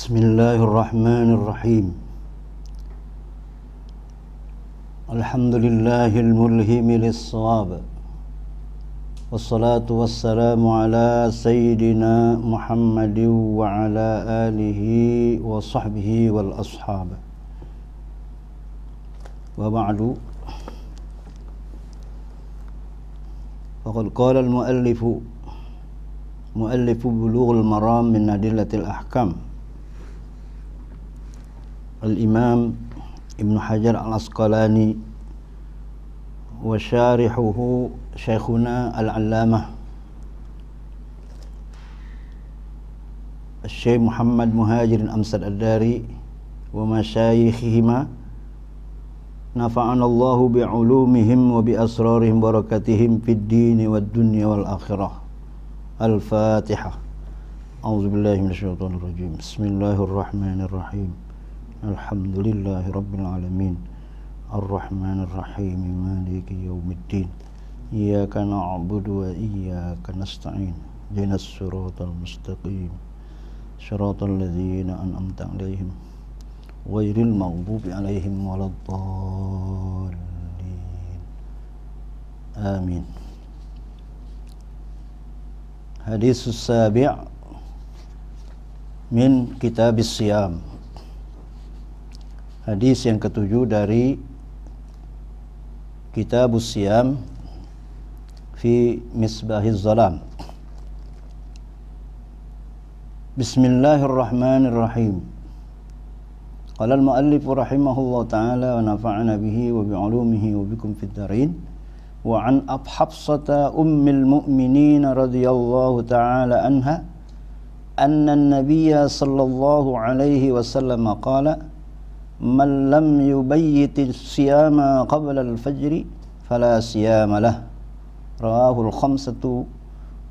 Bismillahirrahmanirrahim. Alhamdulillahil mulhimi lis-shawab. Wassalatu wassalamu ala sayyidina Muhammadin wa ala alihi wa sahbihi wal ashab. Wa ba'du. Faqad qala al-muallifu Bulughul Maram min Adillatil Ahkam Al-Imam Ibn Hajar Al-Asqalani wa syarihuhu Syekhuna Al-Allamah Syekh Muhammad Muhajirin Amsad Ad-Dari wa masyayikhihima nafa'anallahu bi'ulumihim wa bi'asrarihim barakatihim fid dini wad dunya wal akhirah. Al-Fatihah. A'udzubillahi minasyaitonir rajim. Bismillahirrahmanirrahim. Alhamdulillahi rabbil alamin. Arrahmanir rahim. Maliki yaumiddin. Iyyaka na'budu wa iyyaka nasta'in. Ihdinas siratal mustaqim. Shiratal ladzina an'amta 'alaihim ghairil maghdubi 'alaihim waladdallin. Amin. Hadis sabi' min kitabis siyam. Hadis yang ketujuh dari kitabus siyam fi misbahiz zalam. Bismillahirrahmanirrahim. Qala al-muallif rahimahullah ta'ala wa nafa'ana bihi wa bi'ulumihi wa bikum fid darin. Wa an Hafsata ummil mu'minin radhiyallahu ta'ala anha anna an-nabiyya sallallahu alaihi wasallam qala man lam yubayyit as-siyama qabla al-fajr fala siyama lah. Rawahu al-khamsatu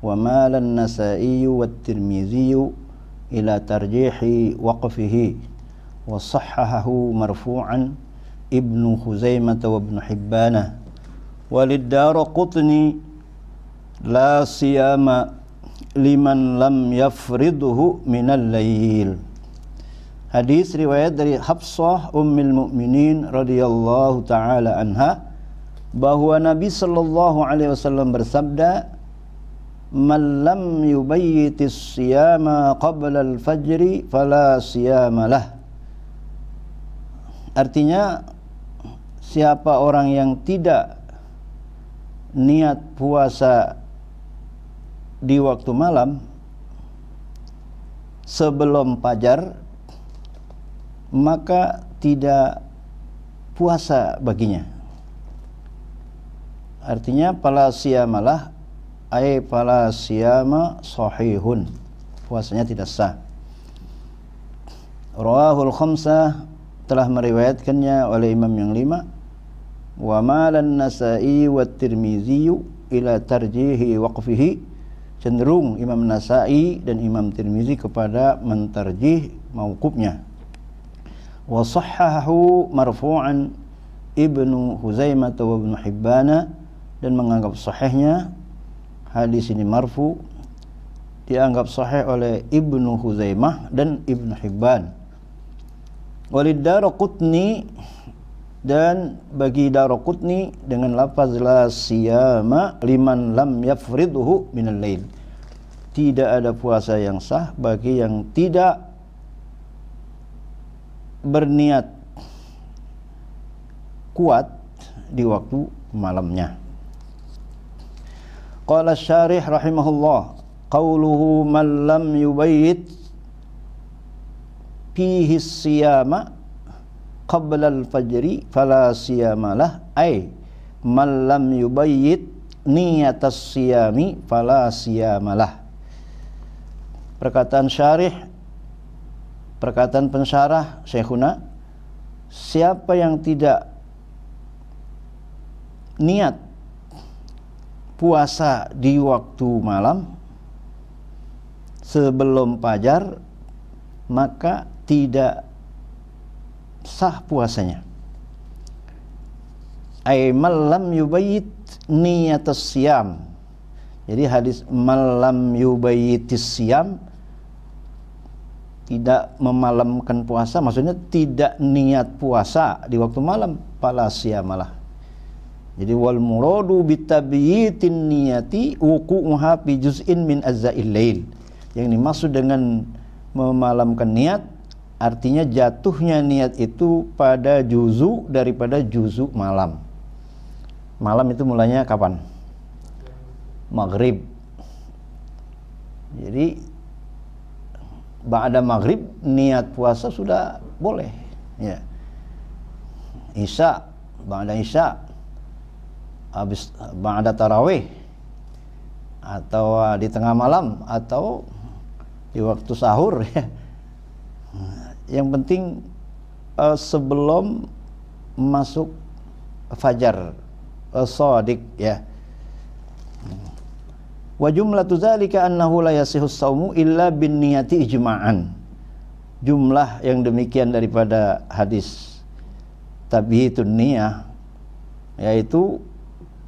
wa mala an-Nasa'i wa at-Tirmidzi ila tarjihi waqfihi wa sahhahahu marfu'an Ibnu Khuzaimah wa Ibnu Hibban. Walid-Daraqutni la siyama liman lam yafridhu minal lail. Hadis riwayat dari Hafsah ummul mukminin radhiyallahu taala anha bahwa Nabi sallallahu alaihi wasallam bersabda, "Man lam yubayyitis siyama qabla al-fajri fala siyama lah." Artinya, siapa orang yang tidak niat puasa di waktu malam sebelum fajar, maka tidak puasa baginya. Artinya fala siyamalah ay fala siyama sahihun, puasanya tidak sah. Rawahul khamsah, telah meriwayatkannya oleh imam yang lima. Wa malan Nasa'i wa Tirmidzi ila tarjihi waqfihi, cenderung Imam Nasa'i dan Imam Tirmidzi kepada mentarjih mauqufnya. Wa sahhahu marfu'an Ibnu Khuzaimah wa Ibnu Hibban, dan menganggap sahihnya hadis ini marfu, dianggap sahih oleh Ibnu Khuzaimah dan Ibnu Hibban. Walid-Daraqutni, dan bagi Daraqutni dengan lafaz la siyama liman lam yafridhu minal lail, tidak ada puasa yang sah bagi yang tidak berniat kuat di waktu malamnya. Qala syarih rahimahullah, qauluhu man lam yubayyit fihi siyama qabla al-fajri fala siyamalah ay man lam yubayyit niyatas siyami fala siyamalah. Perkataan syarih, perkataan pensyarah Syekhuna, siapa yang tidak niat puasa di waktu malam sebelum fajar, maka tidak sah puasanya. Ay malam yubayyit niyatas siyam. Jadi hadis malam yubayyitis siyam tidak memalamkan puasa, maksudnya tidak niat puasa di waktu malam, fala siyamalah. Jadi wal muradu bitabyitin niyati wuqu'uha fi juz'in min ajza'il lail. Yang dimaksud dengan memalamkan niat artinya jatuhnya niat itu pada juzu daripada juzu malam. Malam itu mulanya kapan? Maghrib. Jadi ba'da maghrib niat puasa sudah boleh, ya. Isya, ba'da isya, habis ba'da tarawih, atau di tengah malam, atau di waktu sahur, ya. Yang penting sebelum masuk fajar shadiq, ya. Wa jumlatu dzalika annahu la yasihu shaumu illa bin niyati ijma'an. Jumlah yang demikian daripada hadis tabyitun niyah yaitu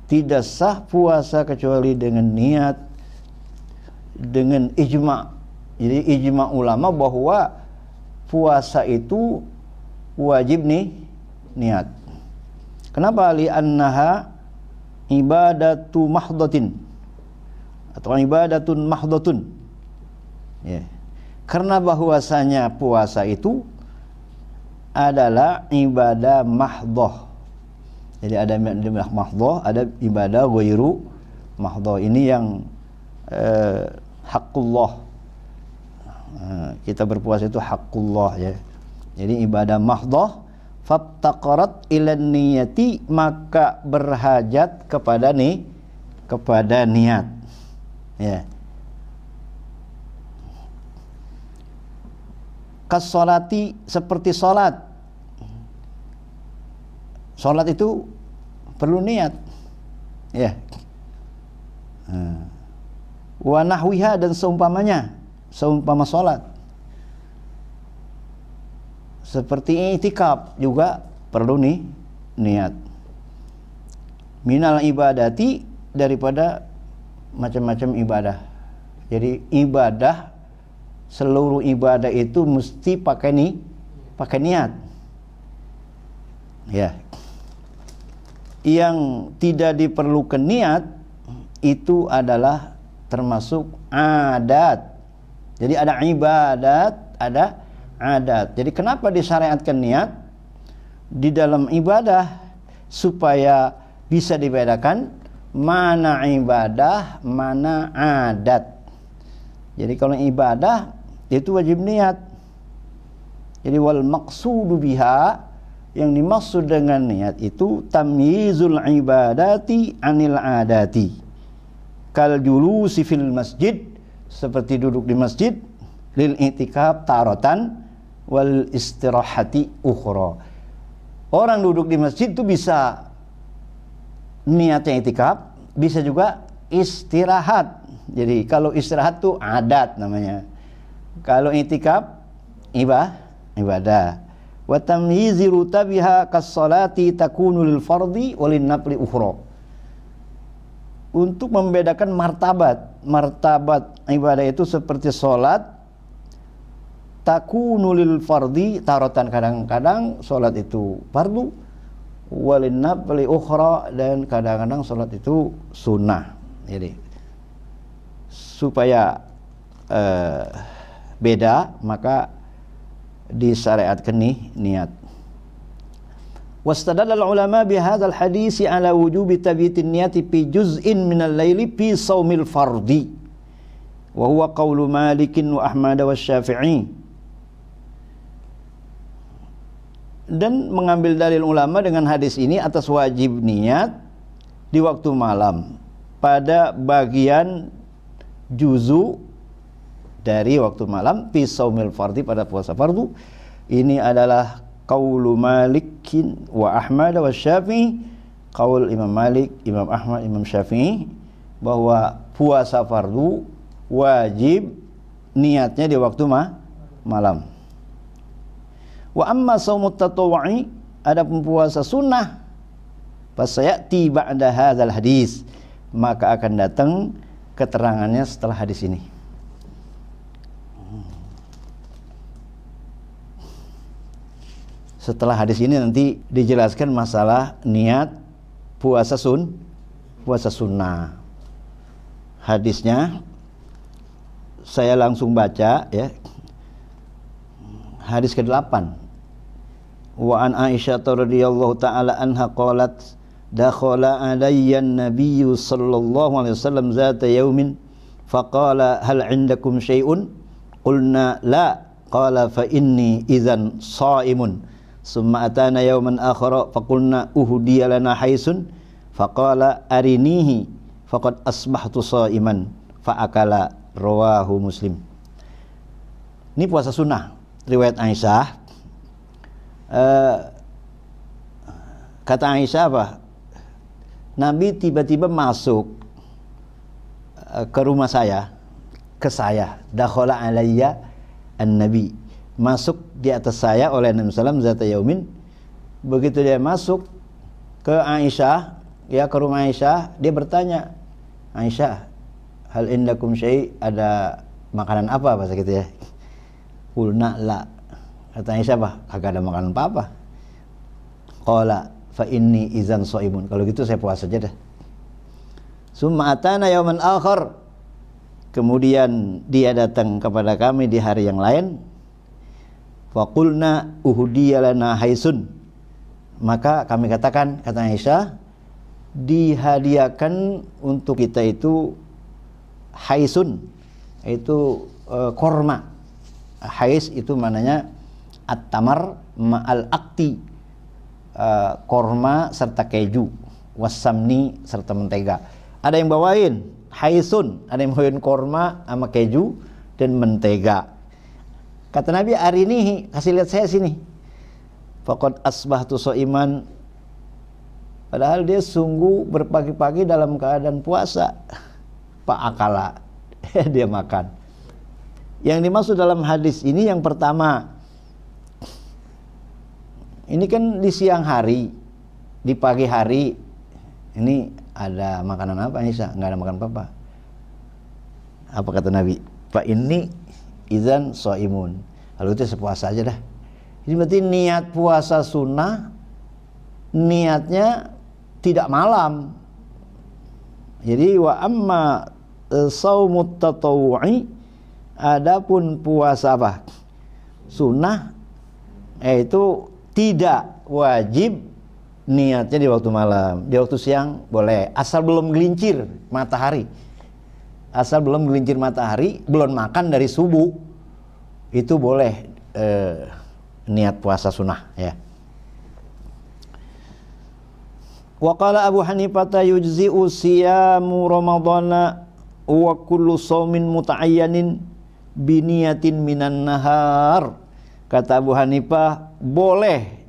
tidak sah puasa kecuali dengan niat, dengan ijma'. Jadi ijma' ulama bahwa puasa itu wajib niat. Kenapa? Li annaha ibadatu mahdhatin atau ibadatun mahdhatun, ya. Karena bahwasanya puasa itu adalah ibadah mahdhah. Jadi ada ibadah mahdhah, ada ibadah ghairu mahdhah. Ini yang haqqullah. Kita berpuasa itu haqqullah, ya. Jadi ibadah mahdhah fattaqarat ilan niyati, maka berhajat kepada niat. Ya. Kasolati, seperti solat. Solat itu perlu niat, ya. Wa nahwiha, dan seumpamanya, seumpama solat. Seperti i'tikaf juga perlu niat. Minal ibadati, daripada macam-macam ibadah. Jadi ibadah, seluruh ibadah itu mesti pakai niat, ya. Yang tidak diperlukan niat itu adalah termasuk adat. Jadi ada ibadat, ada adat. Jadi kenapa disyariatkan niat di dalam ibadah? Supaya bisa dibedakan mana ibadah, mana adat. Jadi kalau ibadah itu wajib niat. Jadi wal maqsudu biha, yang dimaksud dengan niat itu tamyizul ibadati anil adati. Kal julusi fil masjid, seperti duduk di masjid, lil i'tikaf taratan wal istirahati ukhra. Orang duduk di masjid itu bisa niatnya i'tikaf, bisa juga istirahat. Jadi kalau istirahat tuh adat namanya. Kalau i'tikaf ibadah. Wa tamyizi rutabiha kas-salati takunu lil fardhi wa lin nafli ukhra. Untuk membedakan martabat ibadah itu seperti salat, takunu lil fardhi, taratan kadang-kadang salat itu fardu, walin nafli ukhra, dan kadang-kadang salat itu sunnah. Jadi supaya beda, maka disyariatkan niat. Wastadallal ulama bihadzal hadisi ala wujubi tabyitin niyati fi juz'in minal laili fi shaumil fardhi wa huwa qaulu Malikin wa Ahmad wa Syafi'i. Dan mengambil dalil ulama dengan hadis ini atas wajib niat di waktu malam pada bagian juzu dari waktu malam fi shaumil fardhi, pada puasa fardu. Ini adalah qaulu Malikin wa Ahmad wa Syafi'i, qaul Imam Malik, Imam Ahmad, Imam Syafi'i, bahwa puasa fardu wajib niatnya di waktu malam. Wa amma shaumut tatawwu'i, adapun puasa sunnah, fasayati ba'da hadzal hadis, maka akan datang keterangannya setelah hadis ini. Setelah hadis ini nanti dijelaskan masalah niat puasa sunnah. Hadisnya saya langsung baca ya. Hadis ke-8. Wa an Aisyah radhiyallahu taala anha qalat dakhala alayya an-nabiy sallallahu alaihi wasallam zata yaumin faqala hal 'indakum syai'un qulna la qala fa inni idzan sha'imun summa atana yauman akhara faqulna uhdiya lana haisun faqala arinihi faqad asbahtu sha'iman fa akala rawahu Muslim. Ini puasa sunnah riwayat Aisyah. Kata Aisyah apa? Nabi tiba-tiba masuk ke rumah saya, ke saya. Dakhala alayya an-nabi. Masuk di atas saya oleh Nabi sallallahu alaihi wasallam zata yaumin. Begitu dia masuk ke Aisyah, ya ke rumah Aisyah, dia bertanya, Aisyah, hal indakum syai', ada makanan apa bahasa gitu ya? Qulna la. Kata Aisyah apa? Kagak ada makanan apa-apa. Qala fa inni idzan shaimun. Kalau gitu saya puasa aja dah. Summa atana yauman akhar. Kemudian dia datang kepada kami di hari yang lain. Fa qulna uhdiya lana haisun. Maka kami katakan, kata Aisyah, dihadiahkan untuk kita itu haisun, itu korma. Hais itu mananya at-tamar ma'al akti, korma serta keju, wasamni serta mentega. Ada yang bawain haisun, ada yang bawain korma sama keju dan mentega. Kata Nabi, arinihi, kasih lihat saya sini. Faqad asbahtu shaiman. Padahal dia sungguh berpagi-pagi dalam keadaan puasa. Pak akala, dia makan. Yang dimaksud dalam hadis ini yang pertama, ini kan di siang hari, di pagi hari, ini ada makanan apa Aisyah? Nggak ada makan apa-apa. Apa kata Nabi? Pak ini idzan shaimun. Kalau itu sepuasa aja dah. Ini berarti niat puasa sunnah, niatnya tidak malam. Jadi wa amma shaumut tatawwu'i, adapun puasa apa? Sunnah, itu tidak wajib niatnya di waktu malam. Di waktu siang boleh, asal belum gelincir matahari. Asal belum gelincir matahari, belum makan dari subuh, itu boleh niat puasa sunnah ya. Wa qala Abu Hanifah yujzi'u siyamu ramadhana wa kullu shaumin muta'ayyanin biniyatin minan nahar. Kata Abu Hanifah, boleh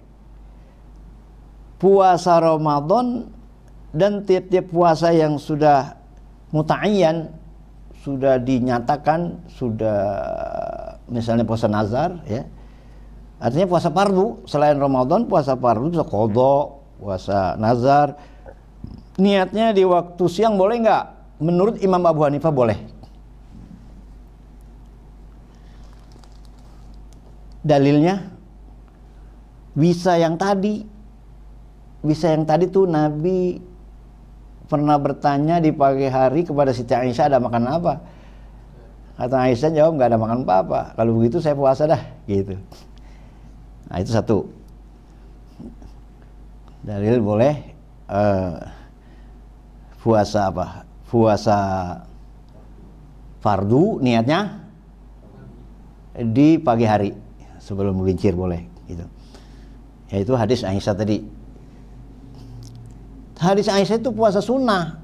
puasa Ramadan dan tiap-tiap puasa yang sudah muta'ayyan, sudah dinyatakan, sudah misalnya puasa nazar ya. Artinya puasa fardu, selain Ramadan puasa fardu, puasa qadha, puasa nazar. Niatnya di waktu siang boleh enggak? Menurut Imam Abu Hanifah boleh. Dalilnya bisa yang tadi tuh Nabi pernah bertanya di pagi hari kepada Siti Aisyah, ada makan apa? Kata Aisyah jawab, nggak ada makan apa-apa. Kalau begitu saya puasa dah, gitu. Nah itu satu dalil boleh puasa apa? Puasa fardu niatnya di pagi hari sebelum gelincir boleh, gitu. Yaitu hadis Aisyah tadi. Hadis Aisyah itu puasa sunnah.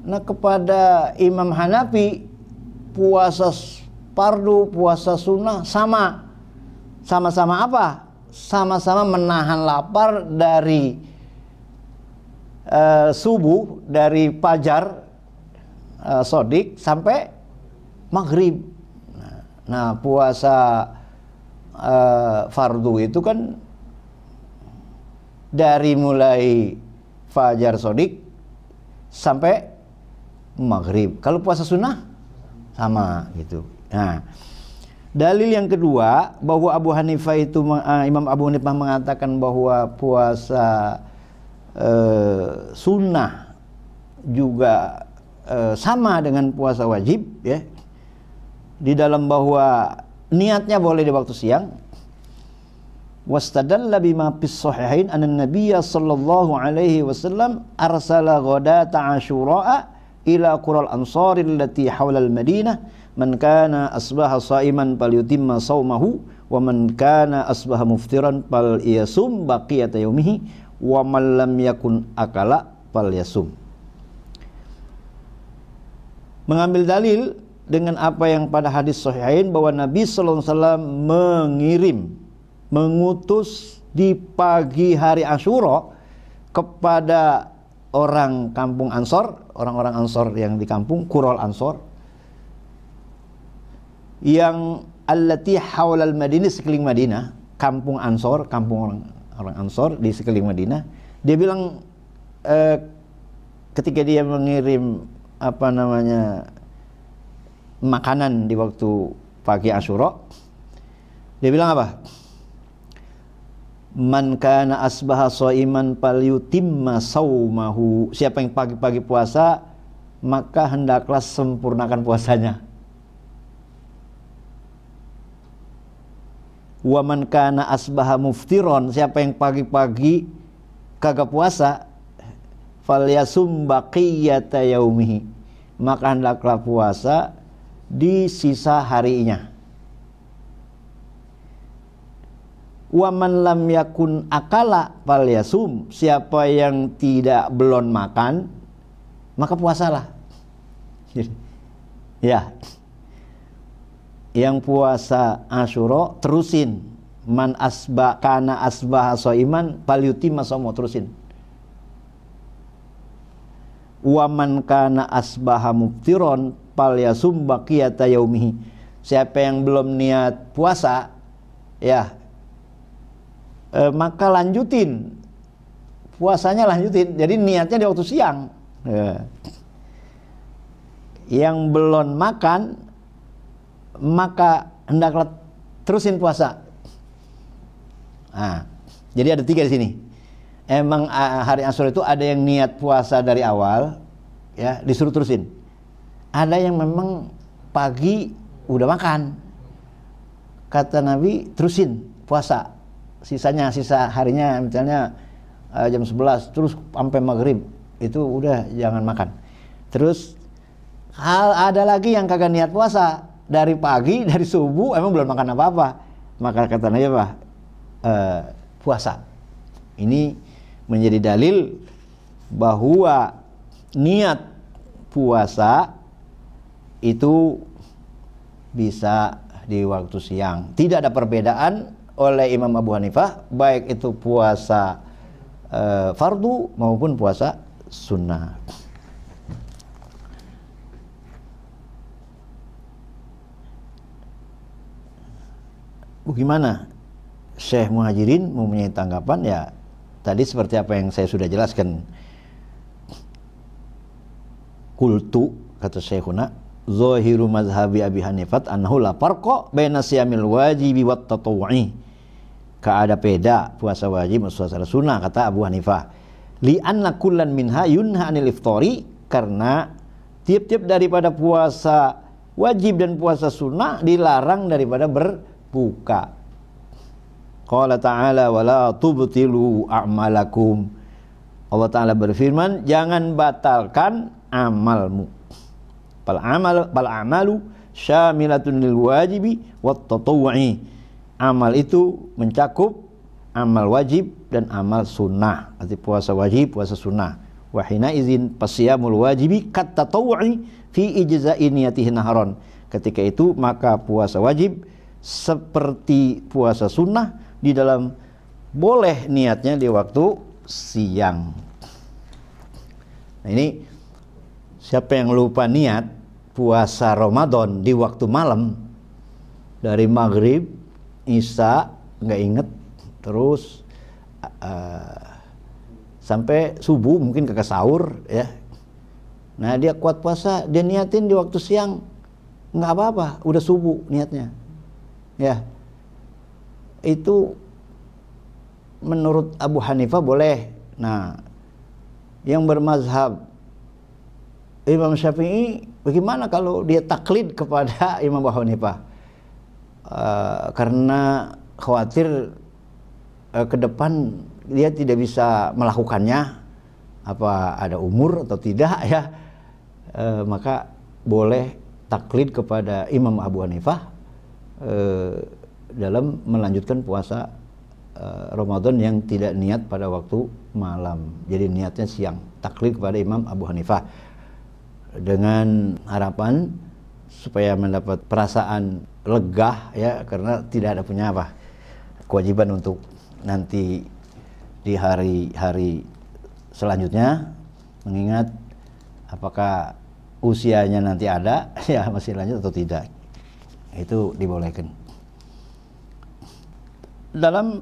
Nah kepada Imam Hanafi puasa fardu, puasa sunnah sama-sama apa? Sama-sama menahan lapar dari subuh, dari fajar sodik sampai maghrib. Nah puasa fardu itu kan dari mulai fajar sodik sampai maghrib. Kalau puasa sunnah sama gitu. Nah Dalil yang kedua bahwa Imam Abu Hanifah mengatakan bahwa puasa sunnah juga sama dengan puasa wajib, ya, di dalam bahwa niatnya boleh di waktu siang. Wastadalla bima fis sahihain anna nabiyya sallallahu alaihi wasallam arsala ghadata asyura ila qural ansar allati hawla al-madinah man kana asbaha shaiman falyutimma shaumahu wa man kana asbaha muftiran falyasum baqiyata yaumihi wa man lam yakun akala falyasum. Mengambil dalil dengan apa yang pada hadis sahihain bahwa Nabi sallallahu alaihi wasallam mengutus di pagi hari Asyura kepada orang kampung Ansor, orang-orang Ansor yang di kampung Qurul Ansor, yang allati hawlal Madinah, sekeliling Madinah, kampung Ansor, kampung orang Ansor di sekeliling Madinah. Dia bilang ketika dia mengirim makanan di waktu pagi Asyura, dia bilang apa? Man kana asbaha shaiman falyutimma saumahu. Siapa yang pagi-pagi puasa, maka hendaklah sempurnakan puasanya. Wa man kana asbaha muftiron. Siapa yang pagi-pagi kagak puasa, falyasum baqiyata yaumihi. Maka hendaklah puasa di sisa harinya. Wa man lam yakun akala falyasum. Siapa yang belum makan, maka puasalah. Ya. Yang puasa Asyura terusin. Man kana asbaha shaiman falyutimma shaumahu, terusin. Wa man kana asbaha muftiron falyasum baqiyata yaumihi. Siapa yang belum niat puasa, ya, maka lanjutin puasanya, lanjutin. Jadi niatnya di waktu siang. Ya. Yang belum makan, maka hendaklah terusin puasa. Nah, jadi ada 3 di sini. Emang hari Asyura itu ada yang niat puasa dari awal, ya, disuruh terusin. Ada yang memang pagi udah makan, kata Nabi terusin puasa. Sisa harinya misalnya jam 11 terus sampai maghrib, itu udah jangan makan. Terus ada lagi yang kagak niat puasa dari pagi, dari subuh emang belum makan apa-apa, maka kata Nabi apa? Puasa. Ini menjadi dalil bahwa niat puasa itu bisa di waktu siang. Tidak ada perbedaan oleh Imam Abu Hanifah, baik itu puasa fardu maupun puasa sunnah. Bagaimana Syekh Muhajirin mempunyai tanggapan? Ya, tadi seperti apa yang saya sudah jelaskan. Qultu, kata Syekhuna, zahiru mazhabi Abi Hanifat annahu la farqa baina siyamil wajibi wat tatawwu'i. Ada beda puasa wajib dan puasa sunnah, kata Abu Hanifah. Li anna kullan minha yunha 'anil iftari, karena tiap-tiap daripada puasa wajib dan puasa sunnah dilarang daripada berbuka. Qala ta'ala wala tubtilu a'malakum. Allah Ta'ala berfirman, jangan batalkan amalmu. Bal amalu syamilatun lil wajibi wat tatawwu'i. Amal itu mencakup amal wajib dan amal sunnah. Arti puasa wajib, puasa sunnah. Wa hina izin pasiyamul wajibi kat tatawwu'i fi ijza'i niyatihi naharon. Ketika itu maka puasa wajib seperti puasa sunnah di dalam boleh niatnya di waktu siang. Nah, ini siapa yang lupa niat puasa Ramadan di waktu malam, dari maghrib, isya, nggak inget, terus sampai subuh, mungkin kagak sahur, ya. Nah, dia kuat puasa, dia niatin di waktu siang, nggak apa-apa, udah subuh niatnya. ya, itu menurut Abu Hanifah boleh. Nah, yang bermazhab Imam Syafi'i, bagaimana kalau dia taklid kepada Imam Abu Hanifah? Karena khawatir ke depan dia tidak bisa melakukannya, apa ada umur atau tidak ya, maka boleh taklid kepada Imam Abu Hanifah dalam melanjutkan puasa Ramadan yang tidak niat pada waktu malam. Jadi niatnya siang, taklid kepada Imam Abu Hanifah dengan harapan supaya mendapat perasaan lega ya, karena tidak ada punya apa kewajiban untuk nanti di hari-hari selanjutnya, mengingat apakah usianya nanti ada ya masih lanjut atau tidak, itu dibolehkan. Dalam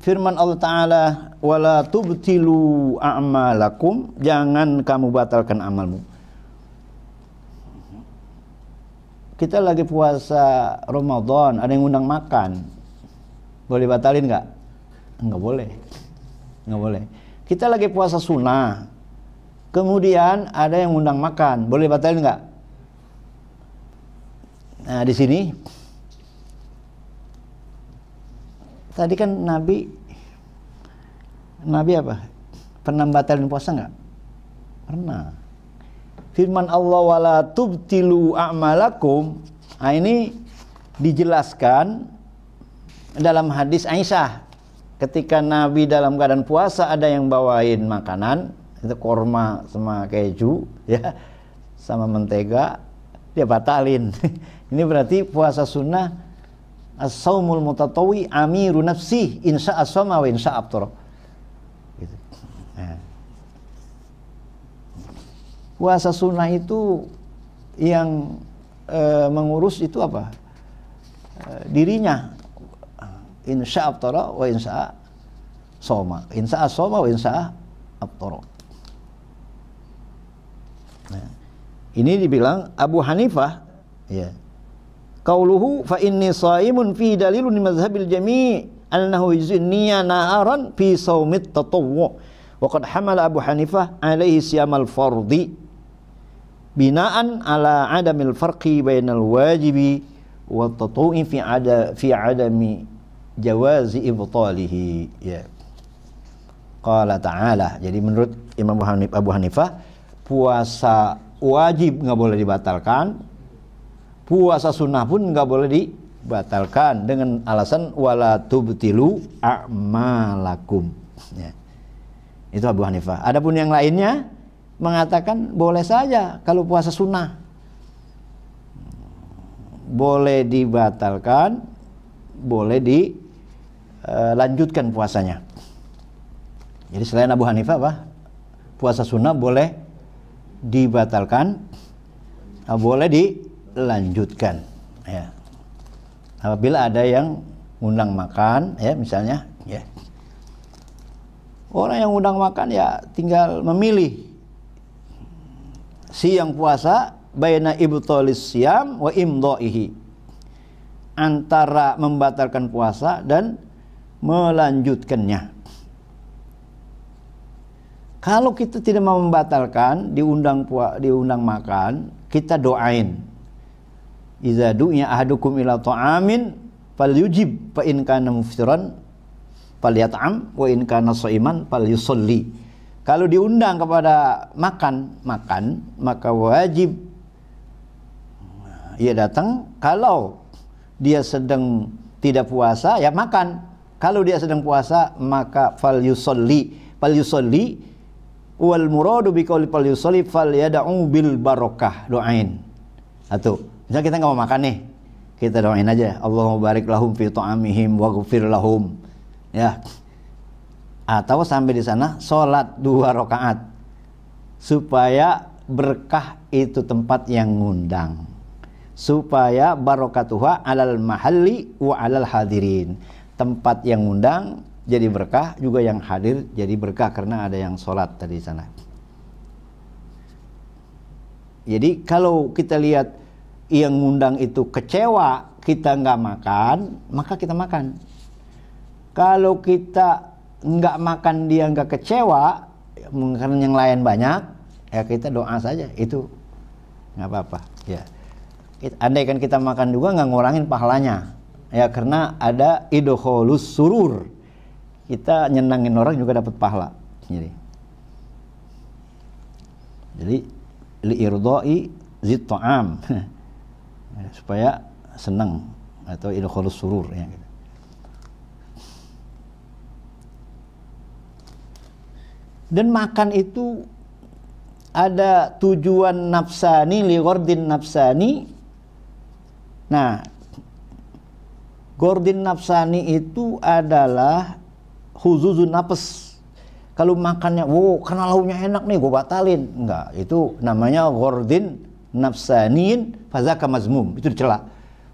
firman Allah Ta'ala, wala tubtilu a'malakum, jangan kamu batalkan amalmu. Kita lagi puasa Ramadan, ada yang undang makan, boleh batalin nggak? Nggak boleh, nggak boleh. Kita lagi puasa sunnah, kemudian ada yang undang makan, boleh batalin nggak? Nah di sini tadi kan Nabi apa? Pernah batalin puasa nggak? Pernah. Firman Allah, wala tubtilu a'malakum, nah ini dijelaskan dalam hadis Aisyah, ketika Nabi dalam keadaan puasa ada yang bawain makanan, itu korma sama keju ya, sama mentega, dia batalin. Ini berarti puasa sunnah, as-saumul mutatawwi amiru nafsi, insya as-sama wa insya abtara gitu. Puasa sunnah itu yang mengurus itu apa? Dirinya. Insya abtara wa insya soma, insya soma wa insya abtara. Nah, ini dibilang Abu Hanifah ya. Qauluhu fa inni shaimun fi dalilun li mazhabil jami' annahu yuzniya na'aran fi shaumit tatawwu. Wa qad hamala Abu Hanifah alaihi siyamal fardhi binaan ala adamil farqi bainal wajibi wa tatawwu'i fi adami jawazi ibtalihi ya. Qala ta'ala, jadi menurut Imam Abu Hanifah, puasa wajib nggak boleh dibatalkan, puasa sunnah pun nggak boleh dibatalkan, dengan alasan wala tubtilu a'malakum ya. Itu Abu Hanifah. Adapun yang lainnya mengatakan boleh saja kalau puasa sunnah, boleh dibatalkan, boleh dilanjutkan puasanya. Jadi selain Abu Hanifah apa? Puasa sunnah boleh dibatalkan, boleh dilanjutkan ya. Apabila ada yang undang makan ya, misalnya ya, orang yang undang makan ya tinggal memilih siang puasa baina ibtalis siyam wa imdaihi, antara membatalkan puasa dan melanjutkannya. Kalau kita tidak mau membatalkan, diundang makan, kita doain. Iza du'iya ahadukum ila ta'amin falyujib fa in kana muftiran falyat'am wa in kana shaiman falyusolli. Kalau diundang kepada makan, maka wajib ia datang. Kalau dia sedang tidak puasa ya makan. Kalau dia sedang puasa maka falyusolli wal muradu biqauli falyusolli falyad'u bil barokah, doain. Atau misalnya kita nggak mau makan nih, kita doain aja, Allahumma barik lahum fi ta'amihim waghfir lahum ya. Atau sampai di sana sholat 2 rakaat supaya berkah itu tempat yang ngundang, supaya barokatuha alal mahalli wa alal hadirin, tempat yang ngundang jadi berkah, juga yang hadir jadi berkah karena ada yang sholat tadi di sana. Jadi kalau kita lihat yang ngundang itu kecewa, kita nggak makan, maka kita makan. Kalau kita nggak makan dia nggak kecewa, karena yang lain banyak, ya kita doa saja, itu nggak apa-apa. Ya, andai kan kita makan juga nggak ngurangin pahalanya, ya karena ada idkholus surur, kita nyenangin orang juga dapat pahala. Jadi liirdoi zid ta'am, supaya senang atau idkholus surur ya gitu. Dan makan itu ada tujuan nafsani li ghordin nafsani. Nah, gordin nafsani itu adalah huzuzun nafs. Kalau makannya, wow, karena lauknya enak nih, gue batalin. Enggak, itu namanya gordin nafsaniin fazaka mazmum. Itu dicela.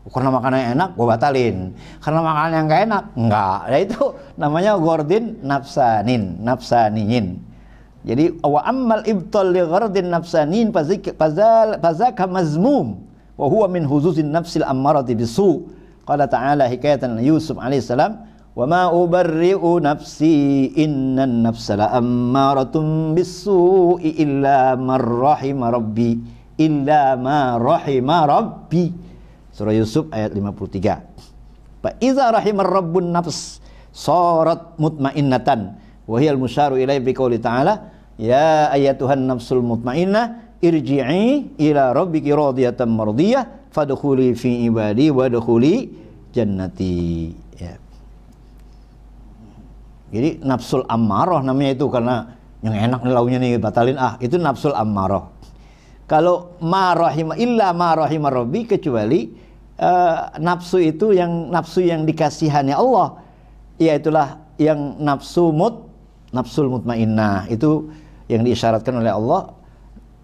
Karena makanannya enak, gue batalin. Karena makanannya nggak enak, enggak. Ya itu namanya gordin nafsaniin. Jadi wa ammal ibtal li gordin nafsaniin fazaka mazmum. Wa huwa min huzuzin nafsil ammarati bisu. Qala ta'ala hikayatan Yusuf alaihissalam, wa ma ubarri'u nafsi innan nafsa la ammaratun bisu'i illa man rahima rabbi Surah Yusuf ayat 53. Fa iza rahimar rabbun nafs sarat mutmainnatan wa hiya al-musyaru ilaihi bi qouli ta'ala ya ayyatuhan nafsul mutmainnah irji'i ila rabbiki radiyatan mardiyah fadkhuli fi ibadi wadkhuli jannati. Ya. Jadi nafsul ammarah namanya itu, karena yang enak nih launya nih batalin, itu nafsul ammarah. Kalau ma rahimar rabbi, kecuali nafsu itu yang nafsu yang dikasihani Allah, yaitulah yang nafsul mutmainnah, itu yang diisyaratkan oleh Allah,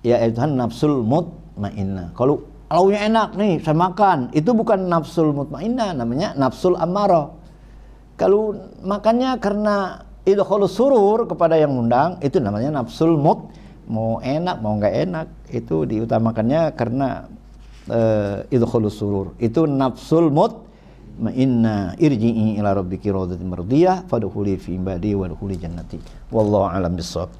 yaitu nafsul mutmainnah. Kalau launya enak nih saya makan, itu bukan nafsul mutmainnah, namanya nafsul ammarah. Kalau makannya karena idkholus surur kepada yang undang, itu namanya nafsul mau enak mau nggak enak, itu diutamakannya karena idkholus surur. Itu nafsul mutmainnah, irji'i ila rabbiki radiyatan mardiyah fadkhuli fi ibadi wadkhuli jannati. Wallahu a'lam bissawab.